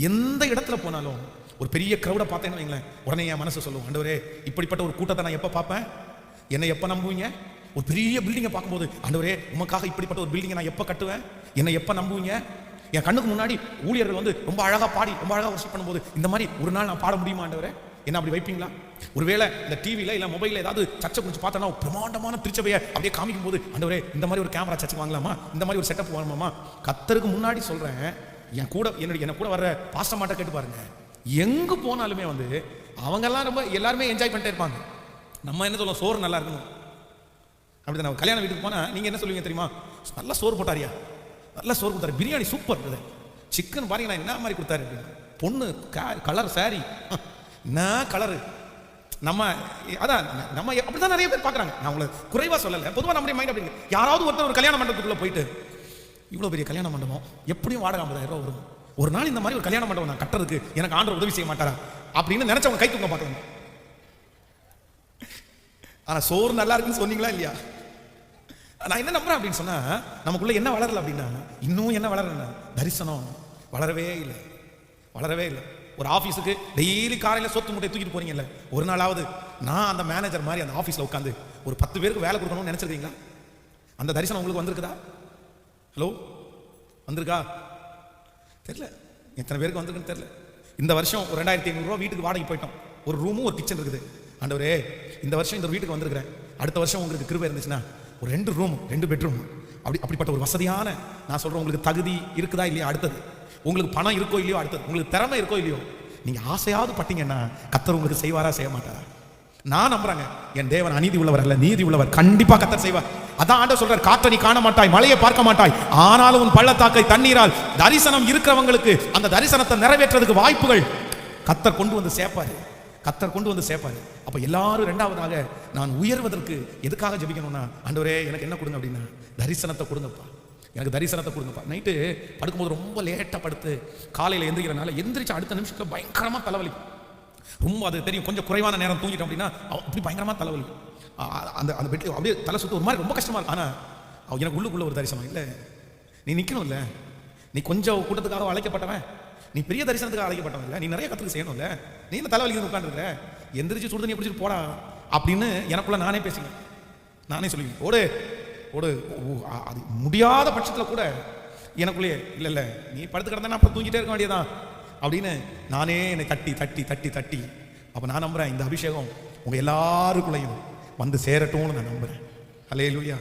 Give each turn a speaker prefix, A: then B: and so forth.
A: எந்த இடத்துல போனாலும் ஒரு பெரிய கிரௌடை பார்த்தேன்னு வைங்களேன், உடனே என் மனசு சொல்லுவோம், ஆண்டவரே இப்படிப்பட்ட ஒரு கூட்டத்தை நான் எப்போ பார்ப்பேன், என்னை எப்போ நம்புவீங்க? ஒரு பெரிய பில்டிங்கை பார்க்கும்போது, ஆண்டவரே உமக்காக இப்படிப்பட்ட ஒரு பில்டிங்கை நான் எப்போ கட்டுவேன், என்னை எப்போ நம்புவீங்க? என் கண்ணுக்கு முன்னாடி ஊழியர்கள் வந்து ரொம்ப அழகாக பாடி ரொம்ப அழகாக வர்ஷிப் பண்ணும்போது, இந்த மாதிரி ஒரு நாள் நான் பாட முடியுமா ஆண்டவரே? என்ன அப்படி வைப்பீங்களா? ஒருவேளை இந்த டிவியில் இல்லை மொபைலில் ஏதாவது சர்ச்சை குறித்து பார்த்தோன்னா பிரமாண்டமான திருச்சபையை அப்படியே காமிக்கும் போது, ஆண்டவரே இந்த மாதிரி ஒரு கேமரா சர்ச்சை வாங்கலாமா, இந்த மாதிரி ஒரு செட்டப் வாங்கலாமா? கர்த்தருக்கு முன்னாடி சொல்கிறேன், என் கூட என்ன கூட வர்ற பாஸ்டர் மாட்ட கேட்டு பாருங்க, எங்கே போனாலுமே வந்து அவங்கெல்லாம் ரொம்ப எல்லாருமே என்ஜாய் பண்ணிட்டே இருப்பாங்க. நம்ம என்ன சொல்லுவோம், சோறு நல்லா இருக்கணும். அப்படி நான் கல்யாண வீட்டுக்கு போனால் நீங்கள் என்ன சொல்லுவீங்க தெரியுமா? நல்லா சோறு போட்டாரியா, நல்லா சோறு கொடுத்தாரு, பிரியாணி சூப்பர் இருக்குது, சிக்கன் பாருங்க நான் என்ன மாதிரி கொடுத்தாரு அப்படின்னு. பொண்ணு கலர் சாரி என்ன கலரு, நம்ம அதான் நம்ம அப்படிதான் நிறைய பேர் பார்க்குறாங்க. நான் உங்களை குறைவாக சொல்லலை, பொதுவாக நம்முடைய மைண்ட் அப்படி. யாராவது ஒருத்தர் ஒரு கல்யாண மண்டபத்துக்குள்ளே போயிட்டு, இவ்வளோ பெரிய கல்யாண மண்டபம் எப்படியும் வாடகை 50,000 ரூபா வரும், ஒரு நாள் இந்த மாதிரி ஒரு கல்யாண மண்டபம் நான் கட்டுறதுக்கு எனக்கு ஆண்டவர் உதவி செய்ய மாட்டாரா அப்படின்னு நினைச்சவங்க கை தூக்க பார்க்கணும். ஆனால் சோறு நல்லா இருக்குன்னு சொன்னீங்களா இல்லையா? நான் என்ன நம்புறேன் அப்படின்னு சொன்னா, நமக்குள்ள என்ன வளரல அப்படின்னா, இன்னும் என்ன வளரல, தரிசனம் வளரவே இல்லை, வளரவே இல்லை. ஒரு ஆஃபீஸுக்கு டெய்லி காலையில் சொத்து மூட்டை தூக்கிட்டு போறீங்கல்ல, ஒரு நாளாவது நான் அந்த மேனேஜர் மாதிரி அந்த ஆஃபீஸில் உட்காந்து ஒரு 10 பேருக்கு வேலை கொடுக்கணும்னு நினைச்சிருக்கீங்களா? அந்த தரிசனம் உங்களுக்கு வந்திருக்குதா? ஹலோ, வந்திருக்கா? தெரியல, எத்தனை பேருக்கு வந்திருக்குன்னு தெரியல. இந்த வருஷம் ஒரு 2,500 ரூபா வீட்டுக்கு வாடகை போயிட்டோம், ஒரு ரூமும் ஒரு கிச்சன் இருக்குது. ஆண்டவரே இந்த வருஷம் இந்த வீட்டுக்கு வந்திருக்கிறேன், அடுத்த வருஷம் உங்களுக்கு கிருபை இருந்துச்சுன்னா ஒரு 2 ரூம் 2 பெட்ரூம் அப்படிப்பட்ட ஒரு வசதியான, நான் சொல்றேன், உங்களுக்கு தகுதி இருக்குதா இல்லையா அடுத்தது, உங்களுக்கு பணம் இருக்கோ இல்லையோ அடுத்தது, உங்களுக்கு திறமை இருக்கோ இல்லையோ, நீங்க ஆசையாவது பட்டீங்கன்னா கர்த்தர் உங்களுக்கு செய்வாரா செய்ய மாட்டாரா? நான் நம்புறேங்க, என் தேவன் அநீதி உள்ளவர் அல்ல, நீதி உள்ளவர். கண்டிப்பா கர்த்தர் செய்வார். அதான் ஆண்டவர் சொல்றார், காற்றை நீ காண மாட்டாய், மழையை பார்க்க மாட்டாய், ஆனாலும் உன் பள்ளத்தாக்கை தண்ணீரால். தரிசனம் இருக்கிறவங்களுக்கு அந்த தரிசனத்தை நிறைவேற்றதுக்கு வாய்ப்புகள் கர்த்தர் கொண்டு வந்து சேர்ப்பாரு, கர்த்தர் கொண்டு வந்து சேர்ப்பாரு. அப்ப எல்லாரும் இரண்டாவதாக நான் உயர்வதற்கு எதுக்காக ஜெபிக்கணும்னா, ஆண்டவரே எனக்கு என்ன கொடுங்க அப்படின்னா, தரிசனத்தை கொடுங்கப்பா, எனக்கு தரிசனத்தை கொடுங்கப்பா. நைட்டு படுக்கும்போது ரொம்ப லேட்டாக படுத்து காலையில் எந்திரிக்கிறனால எந்திரிச்சு அடுத்த நிமிஷத்தில் பயங்கரமாக தலைவலி, ரொம்ப அது தெரியும், கொஞ்சம் குறைவான நேரம் தூங்கிட்டோம் அப்படின்னா அப்படி பயங்கரமாக தலைவலி, அந்த அந்த பெட்டில் அப்படியே தலை சுற்று ஒரு மாதிரி ரொம்ப கஷ்டமாக இருக்கும். ஆனால் எனக்கு உள்ளுக்குள்ள ஒரு தரிசனம் இல்லை, நீ நிற்கணும் இல்லை, நீ கொஞ்சம் கூட்டத்துக்காக அழைக்கப்பட்டவன், நீ பெரிய தரிசனத்துக்காக அழைக்கப்பட்டவன் இல்லை, நீ நிறைய கற்றுக்கு செய்யணும் இல்லை, நீ இந்த தலைவலிக்கு உட்காந்துருக்க, எந்திரிச்சு சுடு தண்ணி பிடிச்சிட்டு போடா அப்படின்னு எனக்குள்ள நானே பேசுவேன், நானே சொல்லுவேன், ஓடு ஓடு. அது முடியாத பட்சத்தில் கூட எனக்குள்ளேயே இல்லை இல்லை நீ படுத்து கிடந்தா அப்புறம் தூங்கிட்டே இருக்க வேண்டியதான் அப்படின்னு நானே என்னை தட்டி தட்டி தட்டி தட்டி. அப்போ நான் நம்புறேன், இந்த அபிஷேகம் உங்கள் எல்லாருக்குள்ளையும் வந்து சேரட்டும்னு நான் நம்புறேன். அல்லேலூயா.